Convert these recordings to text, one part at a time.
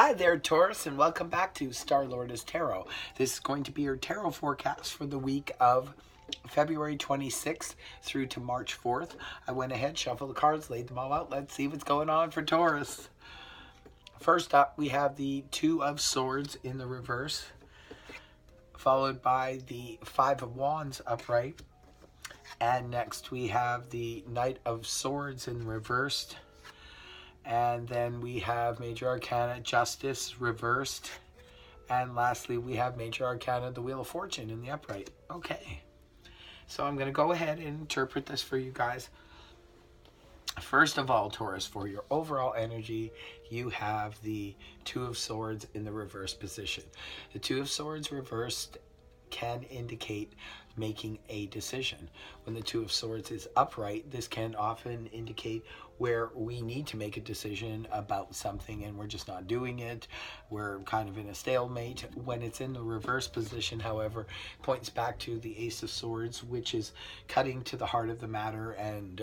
Hi there, Taurus, and welcome back to Star-Lord Tarot. This is going to be your tarot forecast for the week of February 26th through to March 4th. I went ahead, shuffled the cards, laid them all out. Let's see what's going on for Taurus. First up, we have the Two of Swords in the reverse, followed by the Five of Wands upright. And next we have the Knight of Swords in reversed. And then we have Major Arcana, Justice, reversed. And lastly, we have Major Arcana, the Wheel of Fortune in the upright. Okay. So I'm going to go ahead and interpret this for you guys. First of all, Taurus, for your overall energy, you have the Two of Swords in the reverse position. The Two of Swords reversed can indicate making a decision. When the Two of Swords is upright, this can often indicate where we need to make a decision about something and we're just not doing it. We're kind of in a stalemate. When it's in the reverse position, however, points back to the Ace of Swords, which is cutting to the heart of the matter and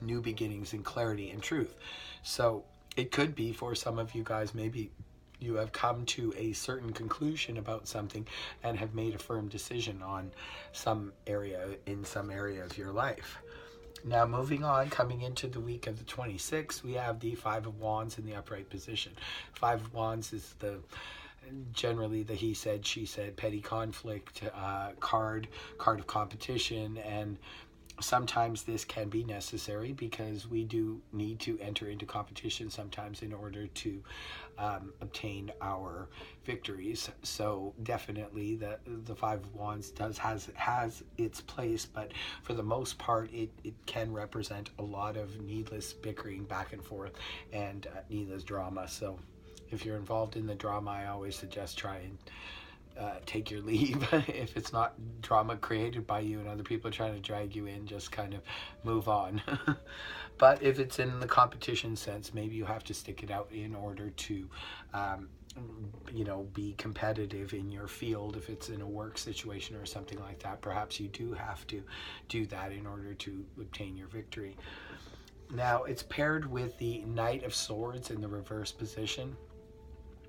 new beginnings and clarity and truth. So it could be for some of you guys, maybe you have come to a certain conclusion about something and have made a firm decision on some area of your life. Now moving on, coming into the week of the 26th, we have the Five of Wands in the upright position. Five of Wands is generally the he said, she said, petty conflict card of competition, and sometimes this can be necessary because we do need to enter into competition sometimes in order to obtain our victories. So definitely the Five of Wands has its place, but for the most part it can represent a lot of needless bickering back and forth and needless drama. So if you're involved in the drama, I always suggest try and take your leave. If it's not drama created by you and other people trying to drag you in, just kind of move on. But if it's in the competition sense, maybe you have to stick it out in order to be competitive in your field. If it's in a work situation or something like that, perhaps you do have to do that in order to obtain your victory. Now it's paired with the Knight of Swords in the reverse position.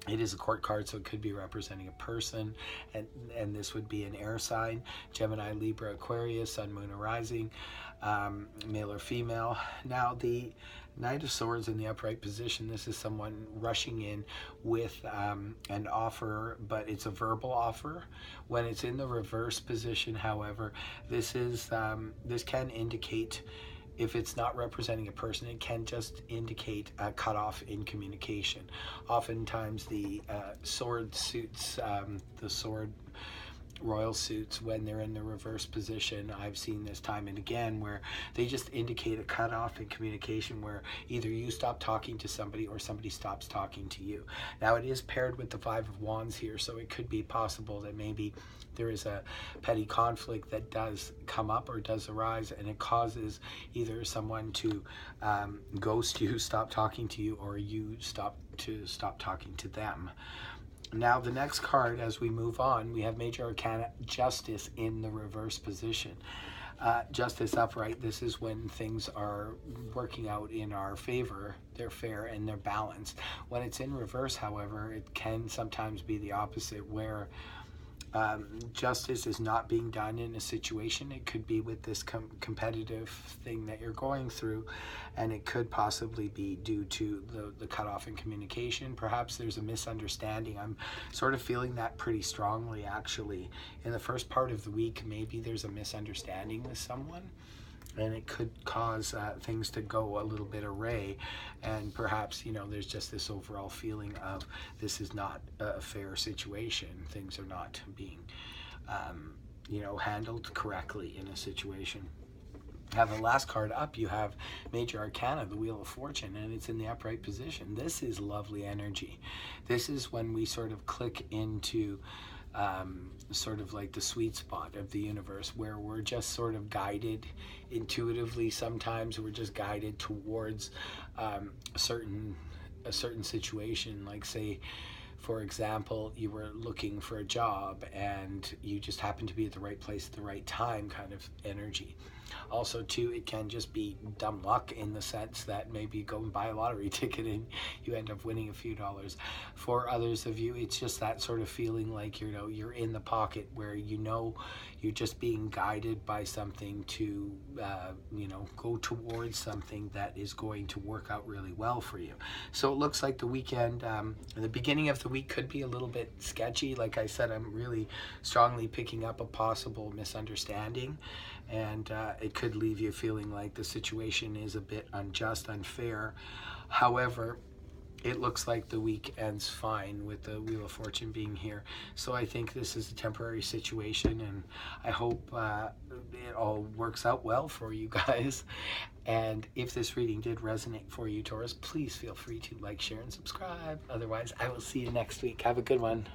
It is a court card, so it could be representing a person, and this would be an air sign: Gemini, Libra, Aquarius, Sun, Moon, or Rising, male or female. Now, the Knight of Swords in the upright position, this is someone rushing in with an offer, but it's a verbal offer. When it's in the reverse position, however, this can indicate, if it's not representing a person, it can just indicate a cutoff in communication. Oftentimes the sword suits, the sword royal suits, when they're in the reverse position, I've seen this time and again where they just indicate a cutoff in communication where either you stop talking to somebody or somebody stops talking to you. Now it is paired with the Five of Wands here, so it could be possible that maybe there is a petty conflict that does come up or does arise, and it causes either someone to ghost you, stop talking to you, or you stop talking to them. Now the next card, as we move on, we have Major Arcana, Justice in the reverse position. Justice upright, this is when things are working out in our favor, they're fair and they're balanced. When it's in reverse, however, it can sometimes be the opposite, where justice is not being done in a situation. It could be with this competitive thing that you're going through, and it could possibly be due to the cutoff in communication. Perhaps there's a misunderstanding. I'm sort of feeling that pretty strongly, actually. In the first part of the week, maybe there's a misunderstanding with someone, and it could cause things to go a little bit array, and perhaps there's just this overall feeling of this is not a fair situation. Things are not being handled correctly in a situation. Have the last card up, you have Major Arcana, the Wheel of Fortune, and it's in the upright position. This is lovely energy. This is when we sort of click into sort of like the sweet spot of the universe, where we're just sort of guided intuitively. Sometimes we're just guided towards a certain situation. Like, say, for example, you were looking for a job and you just happened to be at the right place at the right time, kind of energy. Also, too, it can just be dumb luck in the sense that maybe you go and buy a lottery ticket and you end up winning a few dollars. For others of you, it's just that sort of feeling like, you know, you're in the pocket where you know you're just being guided by something to, you know, go towards something that is going to work out really well for you. So it looks like the weekend, the beginning of the week could be a little bit sketchy. Like I said, I'm really strongly picking up a possible misunderstanding, and it could leave you feeling like the situation is a bit unjust, unfair. However, it looks like the week ends fine with the Wheel of Fortune being here. So I think this is a temporary situation, and I hope it all works out well for you guys. And if this reading did resonate for you, Taurus, please feel free to like, share, and subscribe. Otherwise, I will see you next week. Have a good one.